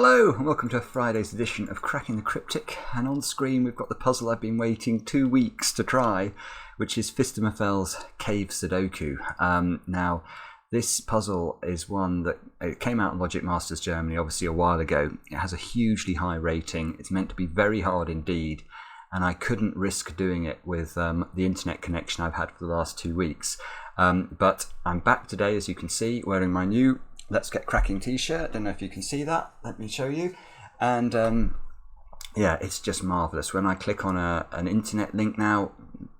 Hello and welcome to Friday's edition of Cracking the Cryptic, and on screen we've got the puzzle I've been waiting 2 weeks to try, which is Phistomefel's Cave Sudoku. Now this puzzle is one that it came out in Logic Masters Germany obviously a while ago. It has a hugely high rating, it's meant to be very hard indeed, and I couldn't risk doing it with the internet connection I've had for the last 2 weeks. But I'm back today, as you can see, wearing my new Let's Get Cracking t-shirt. Don't know if you can see that. Let me show you. And yeah, it's just marvelous. When I click on an internet link now,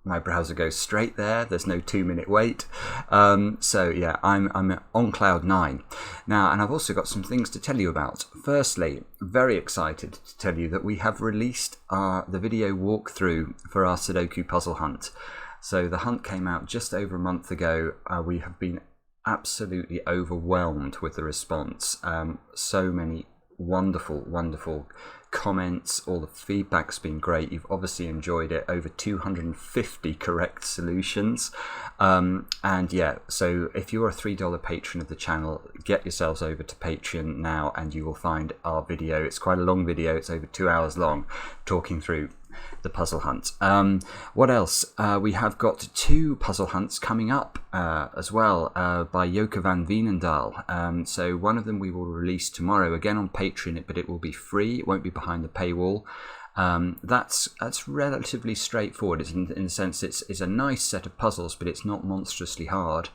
my browser goes straight there. There's no 2-minute wait. So yeah, I'm on cloud 9 now, and I've also got some things to tell you about. Firstly, very excited to tell you that we have released the video walkthrough for our Sudoku puzzle hunt. So the hunt came out just over a month ago. We have been absolutely overwhelmed with the response. So many wonderful comments. All the feedback's been great. You've obviously enjoyed it. Over 250 correct solutions. And yeah, so if you're a $3 patron of the channel, get yourselves over to Patreon now and you will find our video. It's quite a long video. It's over 2 hours long, talking through the puzzle hunt. What else? We have got 2 puzzle hunts coming up as well by Joka van Veenendaal. So one of them we will release tomorrow, again on Patreon, but it will be free. It won't be behind the paywall. That's relatively straightforward. It's in the sense it's a nice set of puzzles, but it's not monstrously hard.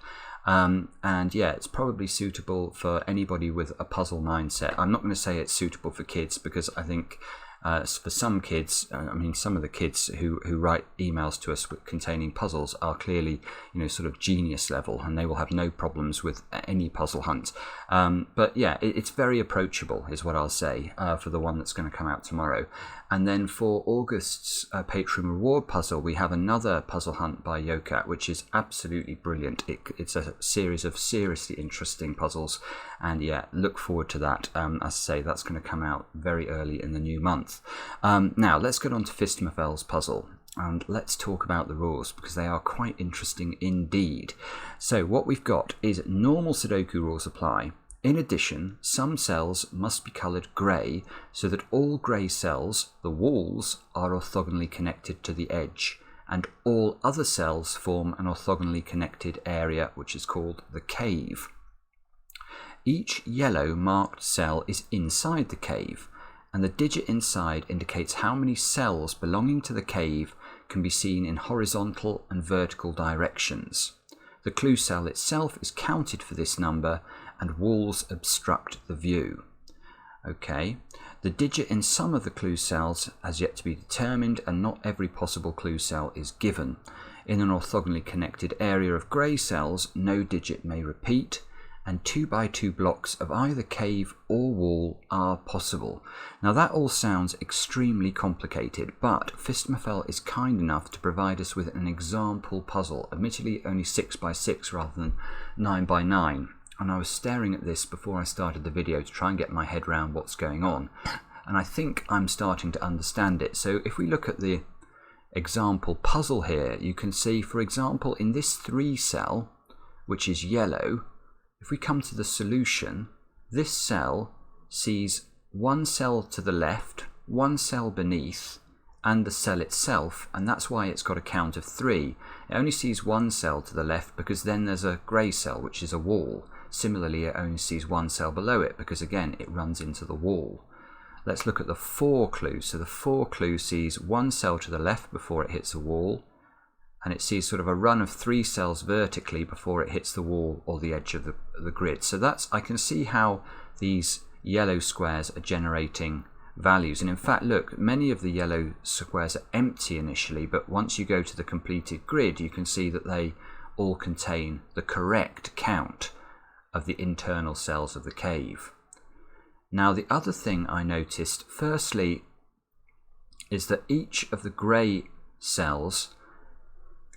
And yeah, it's probably suitable for anybody with a puzzle mindset. I'm not going to say it's suitable for kids, because I think for some kids, I mean, some of the kids who write emails to us containing puzzles are clearly, you know, sort of genius level, and they will have no problems with any puzzle hunt. But yeah, it's very approachable, is what I'll say, for the one that's going to come out tomorrow. And then for August's Patreon reward puzzle, we have another puzzle hunt by Joka, which is absolutely brilliant. It's a series of seriously interesting puzzles, and yeah, look forward to that. As I say, that's going to come out very early in the new month. Now let's get on to Phistomephel's puzzle, and let's talk about the rules, because they are quite interesting indeed. So what we've got is normal Sudoku rules apply. In addition, some cells must be coloured grey so that all grey cells, the walls, are orthogonally connected to the edge, and all other cells form an orthogonally connected area, which is called the cave. Each yellow marked cell is inside the cave, and the digit inside indicates how many cells belonging to the cave can be seen in horizontal and vertical directions. The clue cell itself is counted for this number, and walls obstruct the view. Okay, the digit in some of the clue cells has yet to be determined, and not every possible clue cell is given. In an orthogonally connected area of grey cells, no digit may repeat, and 2x2 blocks of either cave or wall are possible. Now that all sounds extremely complicated, but Fistermaphel is kind enough to provide us with an example puzzle, admittedly only 6x6 rather than 9x9. And I was staring at this before I started the video to try and get my head around what's going on, and I think I'm starting to understand it. So if we look at the example puzzle here, you can see, for example, in this 3 cell, which is yellow, if we come to the solution, this cell sees 1 cell to the left, 1 cell beneath, and the cell itself, and that's why it's got a count of 3. It only sees 1 cell to the left because then there's a grey cell, which is a wall. Similarly, it only sees 1 cell below it because, again, it runs into the wall. Let's look at the 4 clue. So the 4 clue sees 1 cell to the left before it hits a wall, and it sees sort of a run of 3 cells vertically before it hits the wall or the edge of the grid. So that's, I can see how these yellow squares are generating values. And in fact, look, many of the yellow squares are empty initially, but once you go to the completed grid, you can see that they all contain the correct count of the internal cells of the cave. Now, the other thing I noticed, firstly, is that each of the grey cells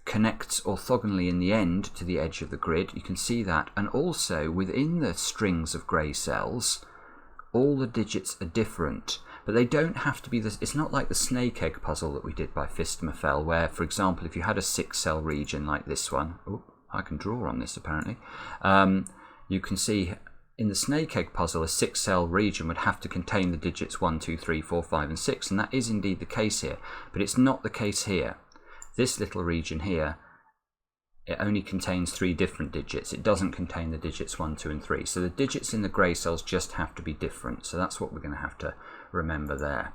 connects orthogonally in the end to the edge of the grid. You can see that. And also, within the strings of grey cells, all the digits are different. But they don't have to be this. It's not like the snake egg puzzle that we did by Phistomefel, where, for example, if you had a 6-cell region like this one, oh, I can draw on this apparently, you can see in the snake egg puzzle, a 6-cell region would have to contain the digits 1, 2, 3, 4, 5 and 6, and that is indeed the case here, but it's not the case here. This little region here, it only contains 3 different digits. It doesn't contain the digits 1, 2 and 3. So the digits in the grey cells just have to be different. So that's what we're going to have to remember there.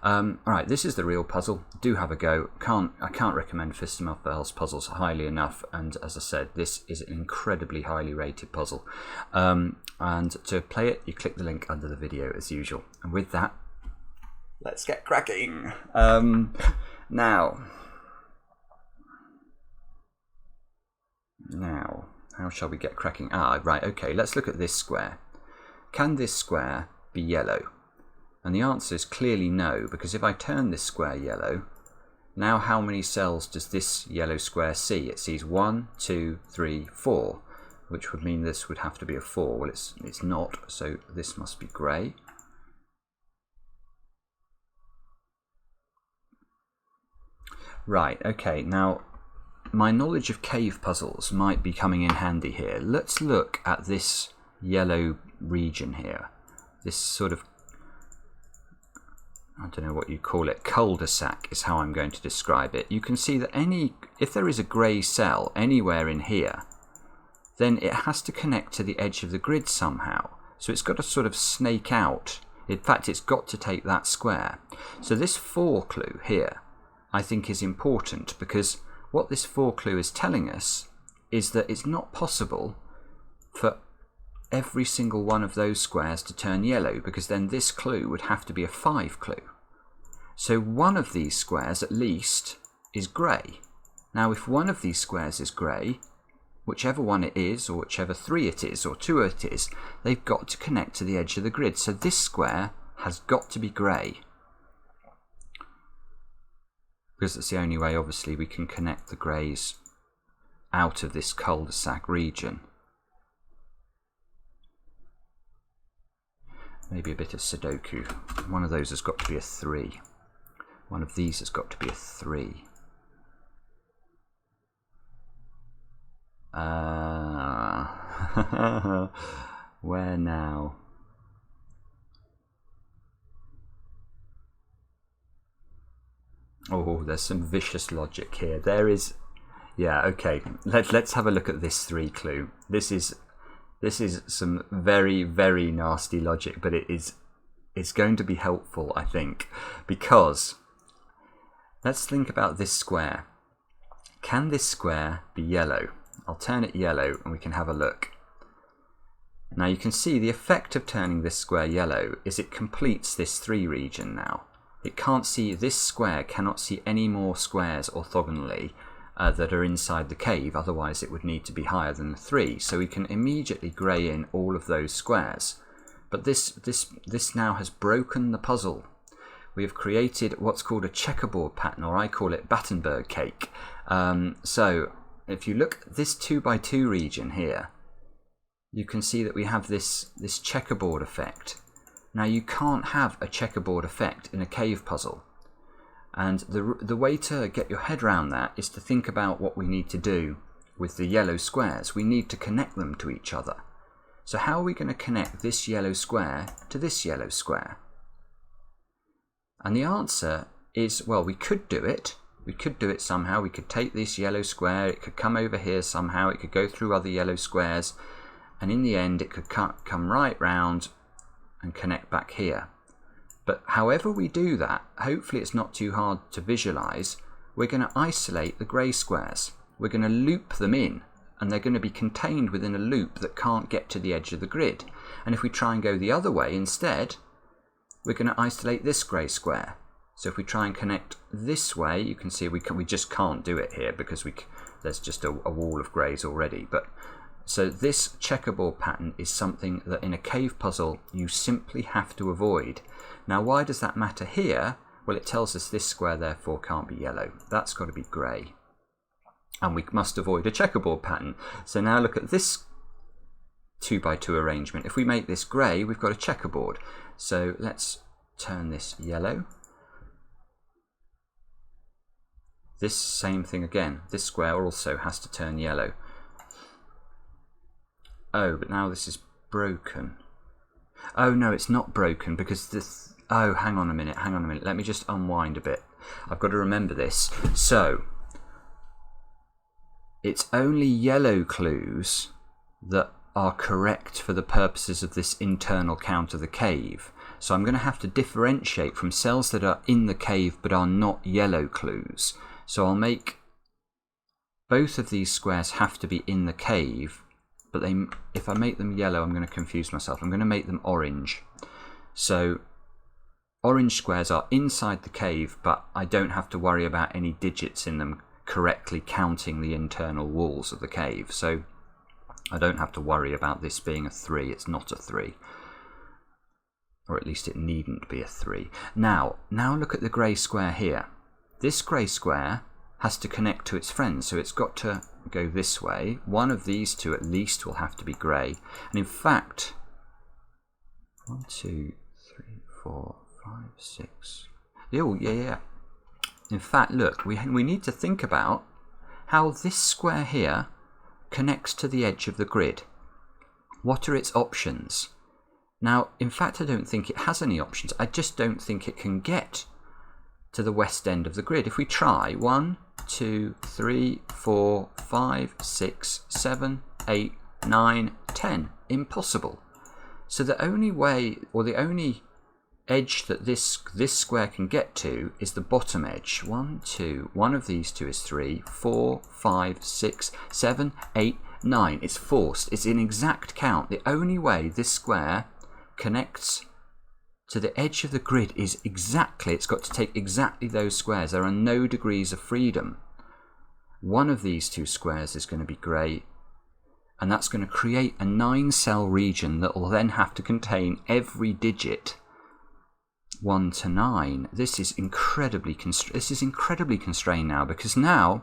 Alright, this is the real puzzle. Do have a go. I can't recommend Phistomephel's puzzles highly enough, and as I said, this is an incredibly highly rated puzzle. And to play it, you click the link under the video as usual. And with that, let's get cracking. Now, how shall we get cracking? Right, okay, let's look at this square. Can this square be yellow? And the answer is clearly no, because if I turn this square yellow, now how many cells does this yellow square see? It sees 1, 2, 3, 4, which would mean this would have to be a 4. Well, it's not, so this must be grey. Right, okay, now my knowledge of cave puzzles might be coming in handy here. Let's look at this yellow region here. This sort of, I don't know what you call it, cul-de-sac is how I'm going to describe it. You can see that if there is a grey cell anywhere in here, then it has to connect to the edge of the grid somehow. So it's got to sort of snake out. In fact, it's got to take that square. So this 4 clue here, I think, is important, because what this 4 clue is telling us is that it's not possible for every single one of those squares to turn yellow, because then this clue would have to be a 5 clue. So one of these squares at least is grey. Now if one of these squares is grey, whichever one it is, or whichever 3 it is, or 2 it is, they've got to connect to the edge of the grid. So this square has got to be grey, because it's the only way, obviously, we can connect the greys out of this cul-de-sac region. Maybe a bit of Sudoku. One of those has got to be a 3. One of these has got to be a 3. Where now? Oh, there's some vicious logic here. There is, yeah, okay. Let's have a look at this 3 clue. This is some very, very nasty logic, but it's going to be helpful, I think, because let's think about this square. Can this square be yellow? I'll turn it yellow and we can have a look. Now you can see the effect of turning this square yellow is it completes this 3 region now. It can't see, this square cannot see any more squares orthogonally that are inside the cave, otherwise it would need to be higher than the 3. So we can immediately grey in all of those squares. But this now has broken the puzzle. We have created what's called a checkerboard pattern, or I call it Battenberg cake. So if you look at this 2x2 region here, you can see that we have this checkerboard effect. Now you can't have a checkerboard effect in a cave puzzle, and the way to get your head around that is to think about what we need to do with the yellow squares. We need to connect them to each other. So how are we going to connect this yellow square to this yellow square? And the answer is, well, we could do it. We could do it somehow. We could take this yellow square, it could come over here somehow, it could go through other yellow squares, and in the end it could come right round and connect back here. But however we do that, hopefully it's not too hard to visualize, we're going to isolate the grey squares. We're going to loop them in, and they're going to be contained within a loop that can't get to the edge of the grid. And if we try and go the other way instead, we're going to isolate this grey square. So if we try and connect this way, you can see we just can't do it here, because there's just a wall of greys already. But so this checkerboard pattern is something that in a cave puzzle you simply have to avoid. Now why does that matter here? Well, it tells us this square therefore can't be yellow. That's got to be grey. And we must avoid a checkerboard pattern. So now look at this 2x2 arrangement. If we make this grey, we've got a checkerboard. So let's turn this yellow. This same thing again. This square also has to turn yellow. Oh, but now this is broken. Oh no, it's not broken because this... Oh, hang on a minute. Let me just unwind a bit. I've got to remember this. So, it's only yellow clues that are correct for the purposes of this internal count of the cave. So I'm going to have to differentiate from cells that are in the cave but are not yellow clues. So I'll make both of these squares have to be in the cave, but if I make them yellow, I'm going to confuse myself. I'm going to make them orange. So orange squares are inside the cave, but I don't have to worry about any digits in them correctly counting the internal walls of the cave. So I don't have to worry about this being a 3. It's not a 3. Or at least it needn't be a 3. Now look at the grey square here. This grey square has to connect to its friends, so it's got to go this way. One of these two at least will have to be grey. And in fact, 1, 2, 3, 4, 5, 6. Oh, yeah. In fact, look, we need to think about how this square here connects to the edge of the grid. What are its options? Now, in fact, I don't think it has any options. I just don't think it can get to the west end of the grid. If we try 1, 2, 3, 4, 5, 6, 7, 8, 9, 10. Impossible. So the only way, or the only edge that this square can get to is the bottom edge. 1, 2, one of these two is 3, 4, 5, 6, 7, 8, 9. It's forced. It's an exact count. The only way this square connects to the edge of the grid is exactly, it's got to take exactly those squares. There are no degrees of freedom. One of these two squares is going to be grey, and that's going to create a 9-cell region that will then have to contain every digit 1 to 9. This is incredibly constrained now, because now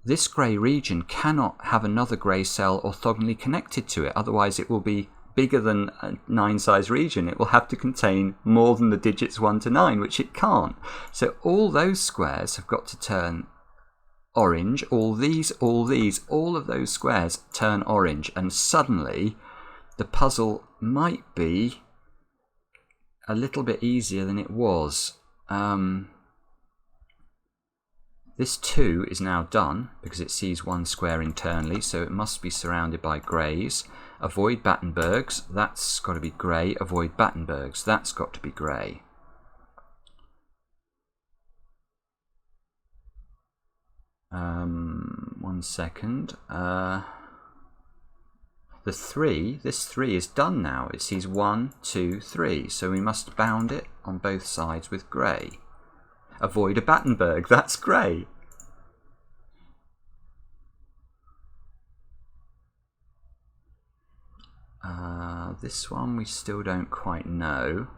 this grey region cannot have another grey cell orthogonally connected to it, otherwise it will be bigger than a 9-size region. It will have to contain more than the digits 1 to 9, which it can't. So all those squares have got to turn orange. All of those squares turn orange, and suddenly the puzzle might be a little bit easier than it was. This 2 is now done because it sees one square internally, so it must be surrounded by greys. Avoid Battenbergs, that's got to be grey. Avoid Battenbergs, that's got to be grey. One second. This 3 is done now. It sees 1, 2, 3, so we must bound it on both sides with grey. Avoid a Battenberg, that's grey. This one we still don't quite know.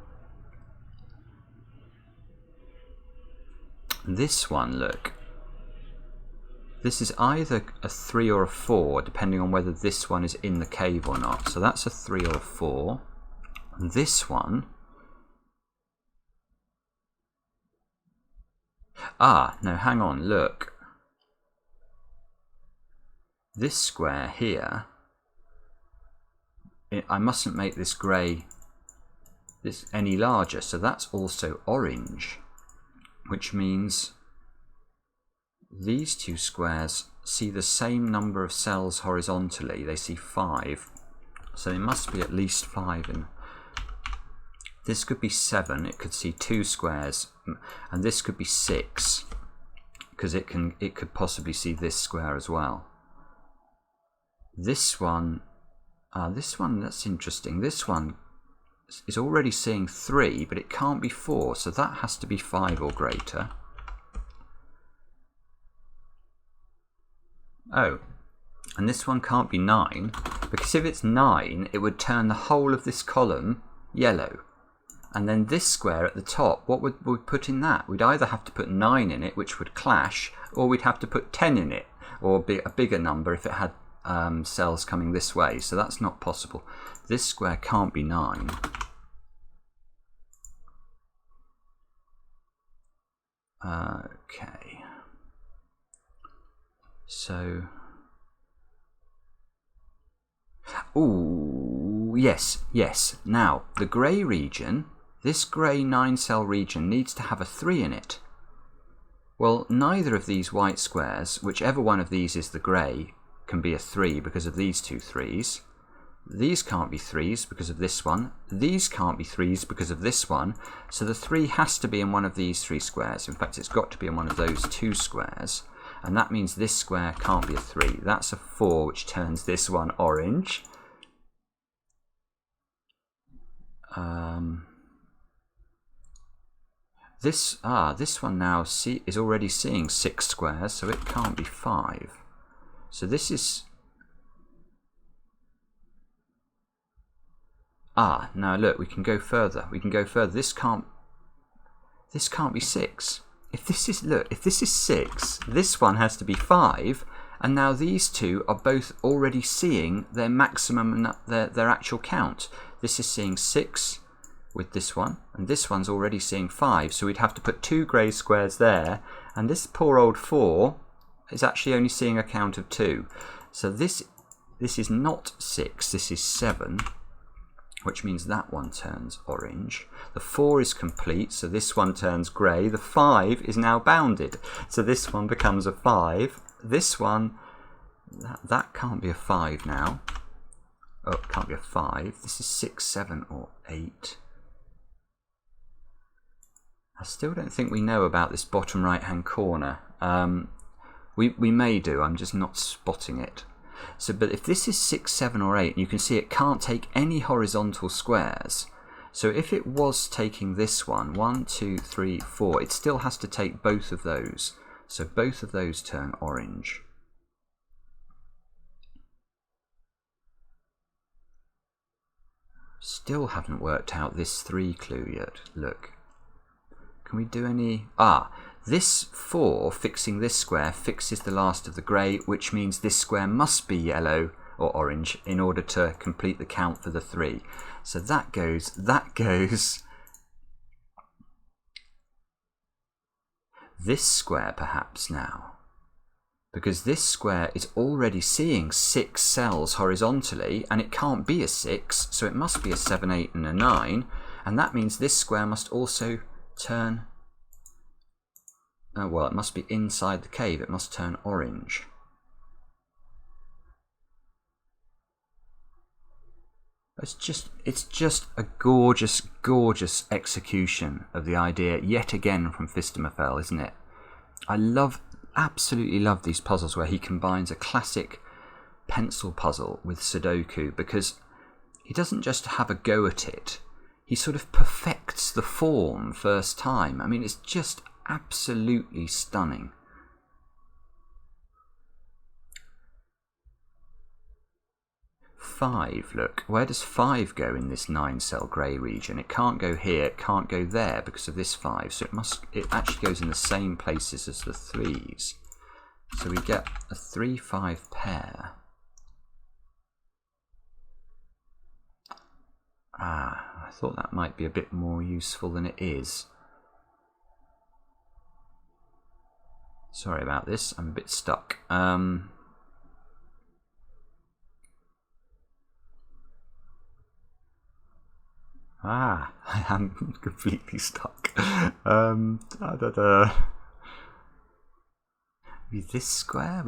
This one, look. This is either a 3 or a 4, depending on whether this one is in the cave or not. So that's a 3 or a 4. And this one... Ah, no, hang on, look. This square here... I mustn't make this grey any larger, so that's also orange, which means these two squares see the same number of cells horizontally. They see 5, so they must be at least 5 in. This could be 7, it could see 2 squares, and this could be 6 because it could possibly see this square as well. This one, that's interesting. This one is already seeing 3, but it can't be 4, so that has to be 5 or greater. Oh, and this one can't be 9, because if it's 9, it would turn the whole of this column yellow. And then this square at the top, what would we put in that? We'd either have to put 9 in it, which would clash, or we'd have to put 10 in it, or a bigger number if it had cells coming this way, so that's not possible. This square can't be 9. Okay. So... Ooh, yes, yes. Now, the grey region, this grey 9-cell region needs to have a 3 in it. Well, neither of these white squares, whichever one of these is the grey, can be a 3 because of these two 3s. These can't be 3s because of this one. These can't be 3s because of this one. So the 3 has to be in one of these 3 squares. In fact, it's got to be in one of those 2 squares. And that means this square can't be a 3. That's a 4, which turns this one orange. This one now is already seeing 6 squares, so it can't be 5. So this is... now look, we can go further. We can go further. This can't be 6. If this is 6, this one has to be 5, and now these two are both already seeing their maximum, their actual count. This is seeing 6 with this one, and this one's already seeing 5, so we'd have to put 2 grey squares there, and this poor old 4 is actually only seeing a count of 2. So this is not 6, this is 7, which means that one turns orange. The 4 is complete, so this one turns grey. The 5 is now bounded, so this one becomes a 5. This one, that can't be a 5 now. Oh, it can't be a 5. This is 6, 7, or 8. I still don't think we know about this bottom right-hand corner. We may do, I'm just not spotting it. So, but if this is 6, 7, or 8, you can see it can't take any horizontal squares. So if it was taking this one, 1, 2, 3, 4, it still has to take both of those. So both of those turn orange. Still haven't worked out this 3 clue yet. Look. Can we do any... this 4 fixing this square fixes the last of the grey, which means this square must be yellow or orange in order to complete the count for the 3. So that goes... this square perhaps now. Because this square is already seeing 6 cells horizontally, and it can't be a 6, so it must be a 7, 8, and a 9. And that means this square must also turn... well, it must be inside the cave. It must turn orange. It's just a gorgeous, gorgeous execution of the idea yet again from Fistermaphel, isn't it? I absolutely love these puzzles where he combines a classic pencil puzzle with Sudoku, because he doesn't just have a go at it. He sort of perfects the form first time. I mean, it's just absolutely stunning. 5, look, where does 5 go in this 9-cell grey region? It can't go here, it can't go there because of this 5, so it actually goes in the same places as the 3s. So we get a 3-5 pair. I thought that might be a bit more useful than it is. Sorry about this, I'm a bit stuck. I am completely stuck. This square?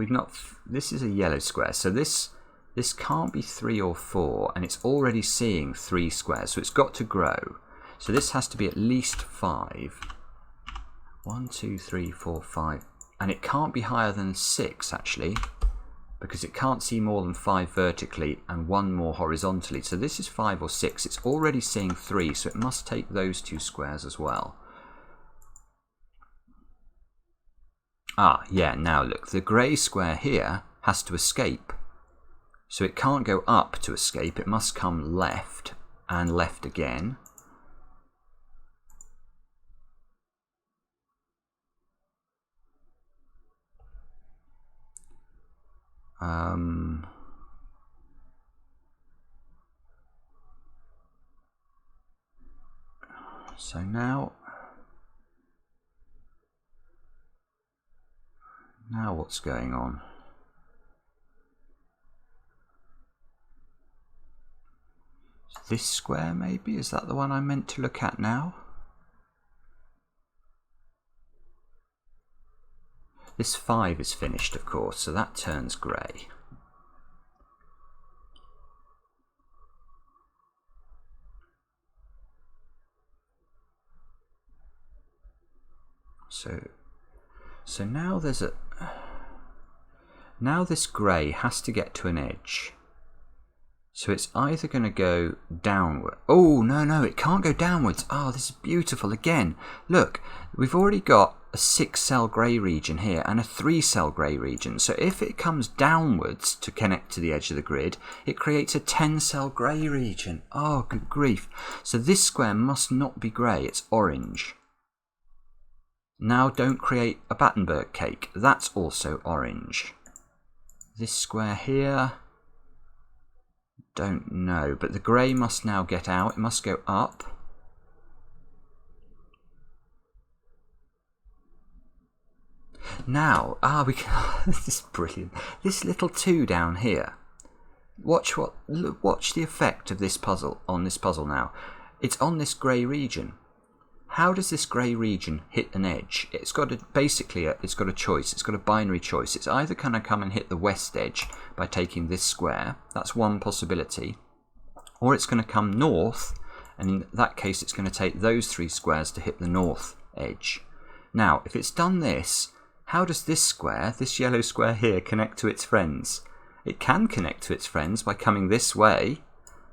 This is a yellow square, so this can't be 3 or 4, and it's already seeing 3 squares, so it's got to grow. So this has to be at least 5. 1, 2, 3, 4, 5. And it can't be higher than 6, actually, because it can't see more than 5 vertically and 1 more horizontally. So this is 5 or 6. It's already seeing 3, so it must take those 2 squares as well. Yeah, now look, the grey square here has to escape. So it can't go up to escape, it must come left and left again. So now what's going on? this square maybe? Is that the one I'm meant to look at now? This 5 is finished, of course, so that turns grey. So now there's a... Now this grey has to get to an edge. So it's either going to go downward. Oh, no, it can't go downwards. Oh, this is beautiful again. Look, we've already got a 6-cell grey region here and a 3-cell grey region. So if it comes downwards to connect to the edge of the grid, it creates a 10-cell grey region. Oh, good grief. So this square must not be grey, it's orange. Now don't create a Battenberg cake. That's also orange. This square here, don't know, but the grey must now get out. It must go up. Now, we can, this is brilliant. This little 2 down here. Watch the effect of this puzzle on this puzzle now. It's on this grey region. How does this grey region hit an edge? It's got a, basically, it's got a choice. It's got a binary choice. It's either going to come and hit the west edge by taking this square. That's one possibility. Or it's going to come north, and in that case it's going to take those 3 squares to hit the north edge. Now, if it's done this, how does this square, this yellow square here, connect to its friends? It can connect to its friends by coming this way.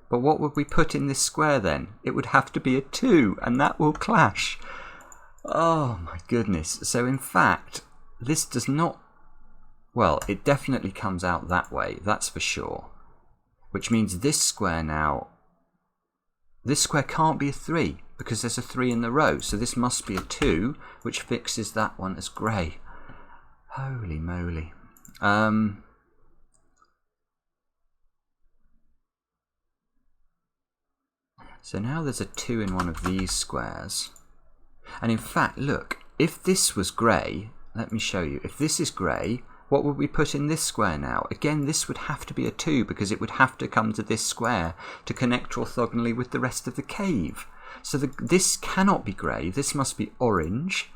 But what would we put in this square then? It would have to be a 2, and that will clash. Oh my goodness. So in fact, this does not... Well, it definitely comes out that way, that's for sure. Which means this square now... This square can't be a 3, because there's a 3 in the row. So this must be a 2, which fixes that one as grey. Holy moly. So now there's a 2 in one of these squares. And in fact, look, if this was grey, let me show you. If this is grey, what would we put in this square now? Again, this would have to be a 2 because it would have to come to this square to connect orthogonally with the rest of the cave. So this cannot be grey. This must be orange.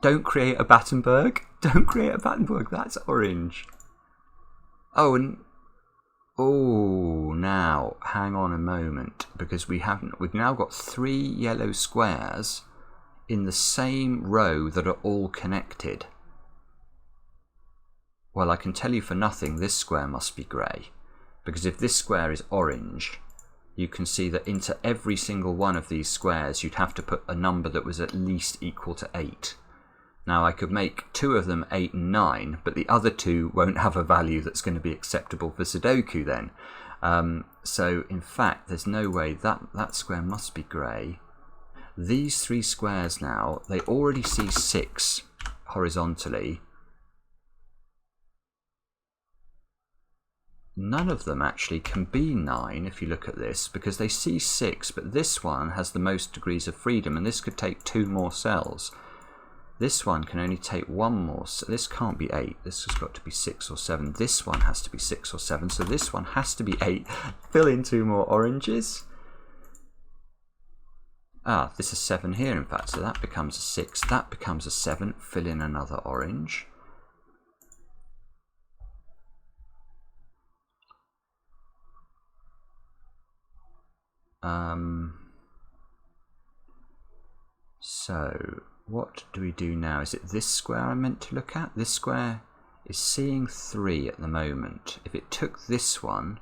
Don't create a Battenberg. Don't create a Battenberg. That's orange. Oh, and... Oh, now, hang on a moment, because we've now got 3 yellow squares in the same row that are all connected. Well, I can tell you for nothing, this square must be grey, because if this square is orange, you can see that into every single one of these squares you'd have to put a number that was at least equal to 8. Now I could make 2 of them 8 and 9, but the other 2 won't have a value that's going to be acceptable for Sudoku then. So in fact there's no way that square must be grey. These 3 squares now, they already see 6 horizontally. None of them actually can be 9 if you look at this, because they see 6, but this one has the most degrees of freedom, and this could take 2 more cells. This one can only take 1 more, so this can't be 8, this has got to be 6 or 7. This one has to be 6 or 7, so this one has to be 8. Fill in 2 more oranges. Ah, this is 7 here in fact, so that becomes a 6, that becomes a 7. Fill in another orange. So... what do we do now? Is it this square I'm meant to look at? This square is seeing 3 at the moment. If it took this one...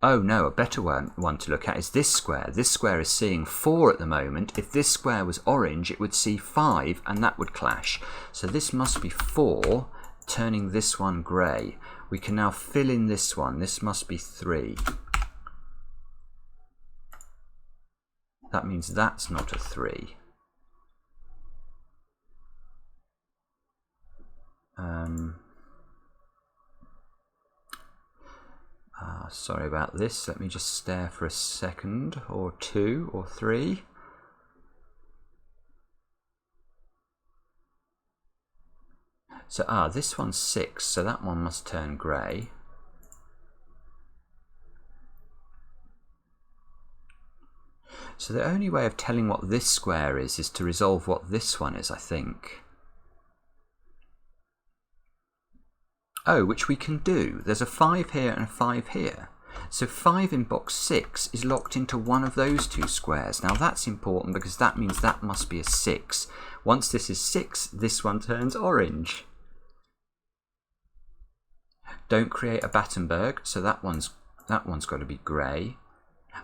Oh no, a better one to look at is this square. This square is seeing 4 at the moment. If this square was orange, it would see 5, and that would clash. So this must be 4, turning this one grey. We can now fill in this one. This must be 3. That means that's not a 3. Sorry about this. Let me just stare for a second, or 2, or 3. So this one's 6, so that one must turn grey. So the only way of telling what this square is to resolve what this one is, I think. Oh, which we can do. There's a 5 here and a 5 here. So 5 in box 6 is locked into one of those two squares. Now that's important because that means that must be a 6. Once this is 6, this one turns orange. Don't create a Battenberg, so that one's got to be grey.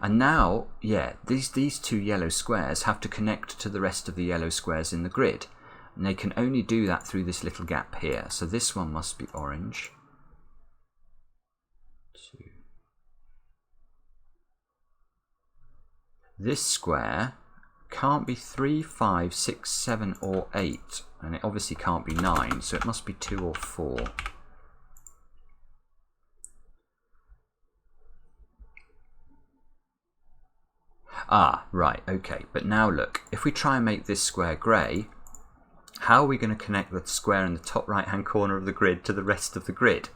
And now, yeah, these two yellow squares have to connect to the rest of the yellow squares in the grid. And they can only do that through this little gap here. So this one must be orange. 2. This square can't be 3, 5, 6, 7 or 8. And it obviously can't be 9, so it must be 2 or 4. Ah, right, okay. But now look, if we try and make this square grey, how are we going to connect the square in the top right-hand corner of the grid to the rest of the grid?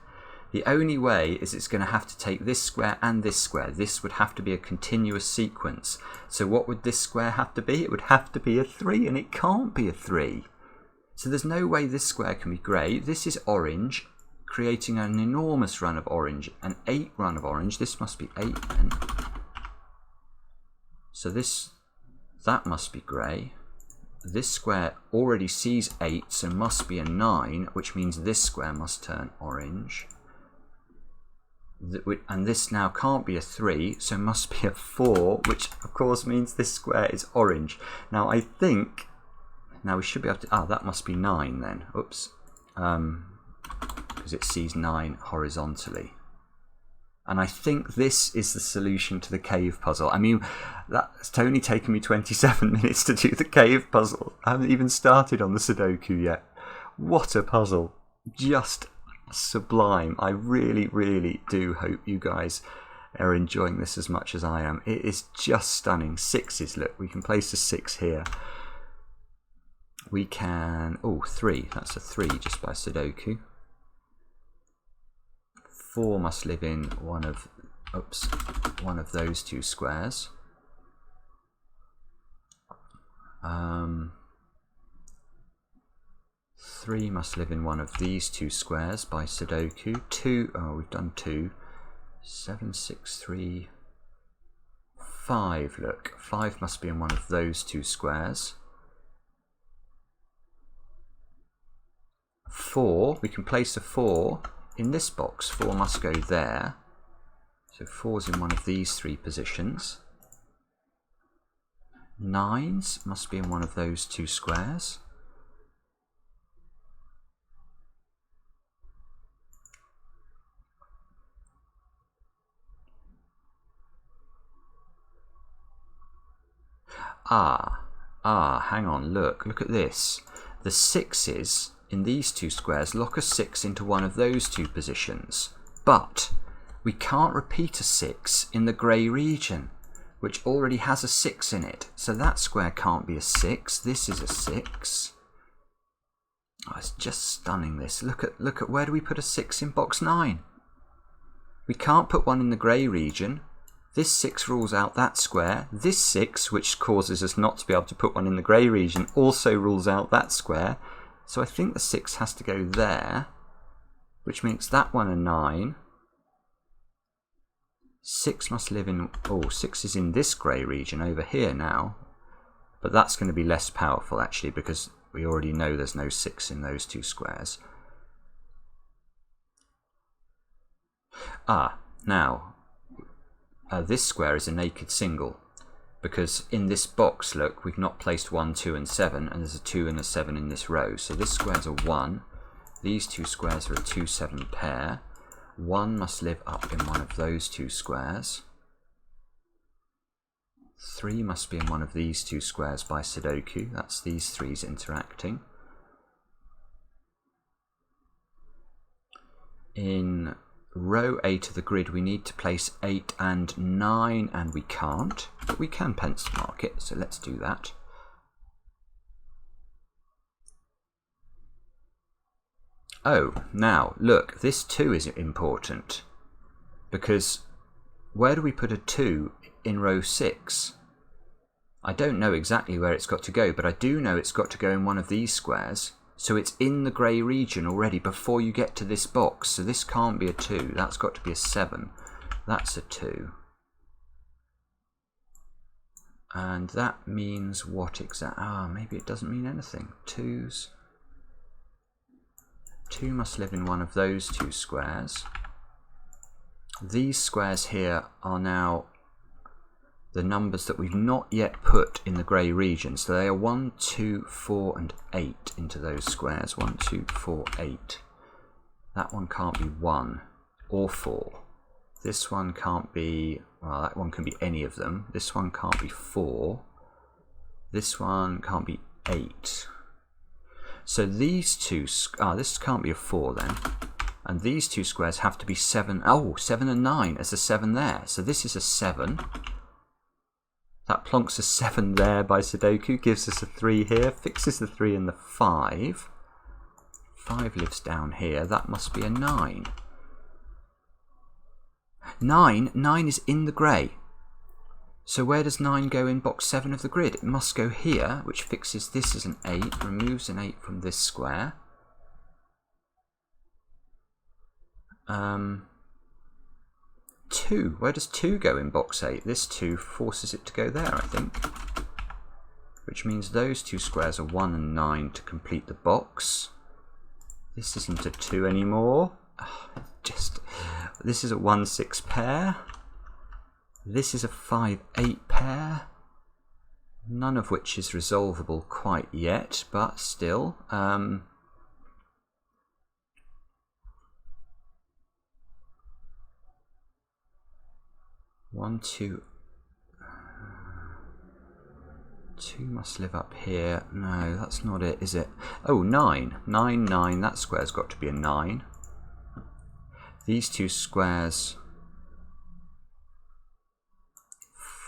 The only way is it's going to have to take this square and this square. This would have to be a continuous sequence. So what would this square have to be? It would have to be a 3, and it can't be a 3. So there's no way this square can be grey. This is orange, creating an enormous run of orange, an 8 run of orange. This must be 8 then. So that must be grey. This square already sees 8, so must be a 9, which means this square must turn orange. And this now can't be a 3, so must be a 4, which of course means this square is orange. Now I think, now we should be able to, that must be 9 then. Oops. Because it sees 9 horizontally. And I think this is the solution to the cave puzzle. I mean, that's only taken me 27 minutes to do the cave puzzle. I haven't even started on the Sudoku yet. What a puzzle. Just sublime. I really, really do hope you guys are enjoying this as much as I am. It is just stunning. 6s, look, we can place a 6 here. We can, 3, that's a 3 just by Sudoku. 4 must live in one of those two squares. 3 must live in one of these two squares by Sudoku. 2, we've done 2. 7, 6, 3, 5, look. 5 must be in one of those two squares. 4, we can place a 4 in this box. 4 must go there. So 4's in one of these 3 positions. 9's must be in one of those two squares. Hang on, look at this. The 6's in these two squares lock a 6 into one of those two positions, but we can't repeat a 6 in the grey region, which already has a 6 in it, so that square can't be a 6. This is a 6. It's just stunning, this. Look at where do we put a 6 in box 9? We can't put one in the grey region. This 6 rules out that square. This 6, which causes us not to be able to put one in the grey region, also rules out that square. So I think the 6 has to go there, which makes that one a 9. 6 must live in, 6 is in this grey region over here now. But that's going to be less powerful actually, because we already know there's no 6 in those two squares. Now, this square is a naked single, because in this box, look, we've not placed 1, 2 and 7, and there's a 2 and a 7 in this row. So this square's a 1. These two squares are a 2, 7 pair. 1 must live up in one of those two squares. 3 must be in one of these two squares by Sudoku. That's these 3's interacting. In row 8 of the grid we need to place 8 and 9, and we can't, but we can pencil mark it, so let's do that. Oh, now, look, this 2 is important. Because where do we put a 2 in row 6? I don't know exactly where it's got to go, but I do know it's got to go in one of these squares. So it's in the grey region already before you get to this box. So this can't be a 2. That's got to be a 7. That's a 2. And that means what exactly? Maybe it doesn't mean anything. 2s. 2 must live in one of those 2 squares. These squares here are now the numbers that we've not yet put in the grey region. So they are 1, 2, 4 and 8 into those squares. 1, 2, 4, 8. That one can't be 1 or 4. This one can't be, well, that one can be any of them. This one can't be 4. This one can't be 8. So these 2, this can't be a 4 then. And these 2 squares have to be 7. Oh, 7 and 9. There's a 7 there. So this is a 7. That plonks a 7 there by Sudoku, gives us a 3 here, fixes the 3 and the 5. 5 lives down here. That must be a 9. 9 is in the grey. So where does 9 go in box 7 of the grid? It must go here, which fixes this as an 8, removes an 8 from this square. 2. Where does 2 go in box 8? This 2 forces it to go there, I think. Which means those 2 squares are 1 and 9 to complete the box. This isn't a 2 anymore. This is a 1-6 pair. This is a 5-8 pair. None of which is resolvable quite yet, but still. 1, 2. 2 must live up here. No, that's not it, is it? Oh, 9. 9, 9. That square's got to be a 9. These 2 squares.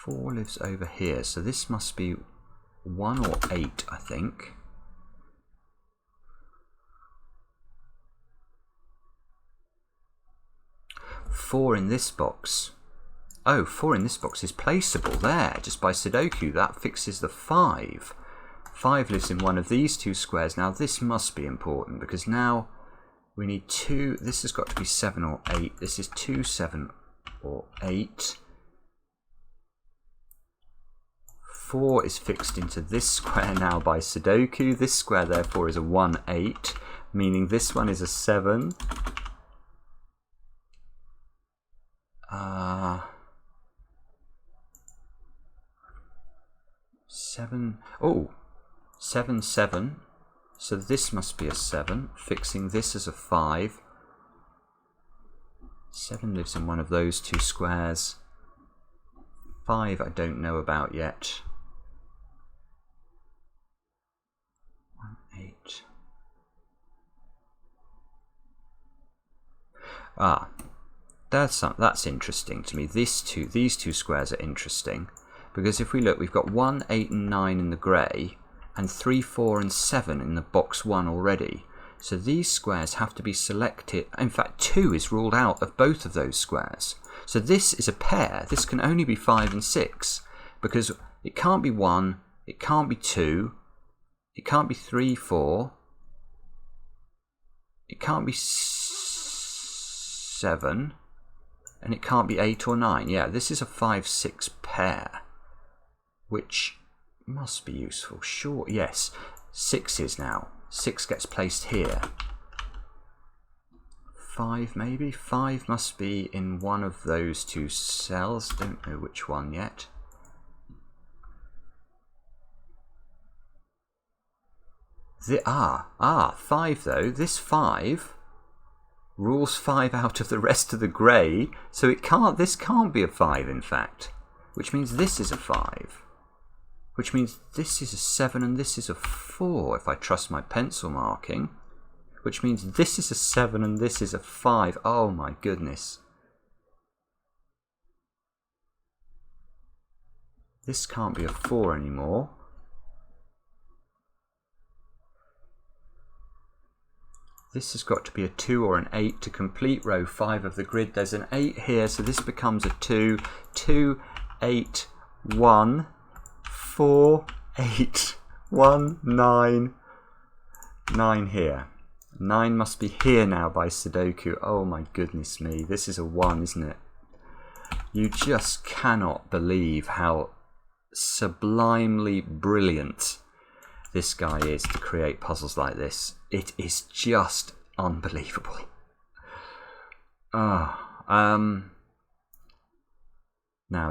4 lives over here, so this must be 1 or 8, I think. Four in this box. Oh, 4 in this box is placeable there, just by Sudoku. That fixes the 5. 5 lives in one of these 2 squares. Now this must be important, because now we need 2. This has got to be 7 or 8. This is 2, 7 or 8. 4 is fixed into this square now by Sudoku. This square therefore is a 1, 8, meaning this one is a 7. 7. Oh, 7, 7. So this must be a 7, fixing this as a 5. 7 lives in one of those 2 squares. 5 I don't know about yet. 1, 8. That's interesting to me. These two squares are interesting, because if we look, we've got 1, 8 and 9 in the grey, and 3, 4 and 7 in the box 1 already. So these squares have to be selected. In fact, 2 is ruled out of both of those squares. So this is a pair. This can only be 5 and 6, because it can't be 1, it can't be 2, it can't be 3, 4, it can't be 7, and it can't be 8 or 9. Yeah, this is a 5, 6 pair, which must be useful. Sure, yes. 6 is now. 6 gets placed here. 5 maybe? 5 must be in one of those 2 cells. Don't know which one yet. Five though. This 5 rules 5 out of the rest of the grey, so this can't be a 5 in fact. Which means this is a 5. Which means this is a 7 and this is a 4, if I trust my pencil marking. Which means this is a 7 and this is a 5. Oh my goodness. This can't be a 4 anymore. This has got to be a 2 or an 8 to complete row 5 of the grid. There's an 8 here, so this becomes a 2. 2, 8, 1, 4, 8, 1, 9, 9 here. 9 must be here now by Sudoku. Oh my goodness me, this is a 1, isn't it? You just cannot believe how sublimely brilliant this guy is to create puzzles like this. It is just unbelievable. Now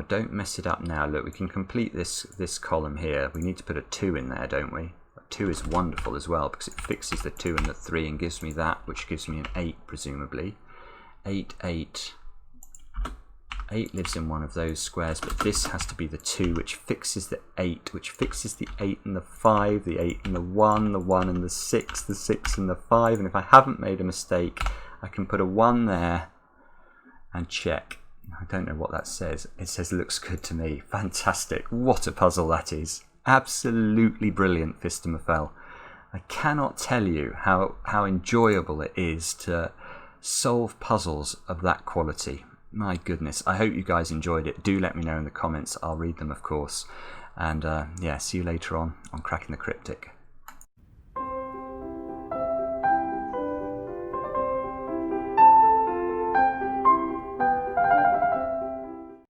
don't mess it up now. Look, we can complete this column here. We need to put a 2 in there, don't we? A 2 is wonderful as well because it fixes the 2 and the 3 and gives me that, which gives me an 8 presumably. 8, 8. 8 lives in one of those squares, but this has to be the 2, which fixes the 8, which fixes the 8 and the 5, the 8 and the 1 and the 6 and the 5. And if I haven't made a mistake, I can put a 1 there and check. I don't know what that says. It says looks good to me. Fantastic. What a puzzle that is. Absolutely brilliant, Fistermaphel. I cannot tell you how enjoyable it is to solve puzzles of that quality. My goodness, I hope you guys enjoyed it. Do let me know in the comments. I'll read them, of course. And yeah, see you later on Cracking the Cryptic.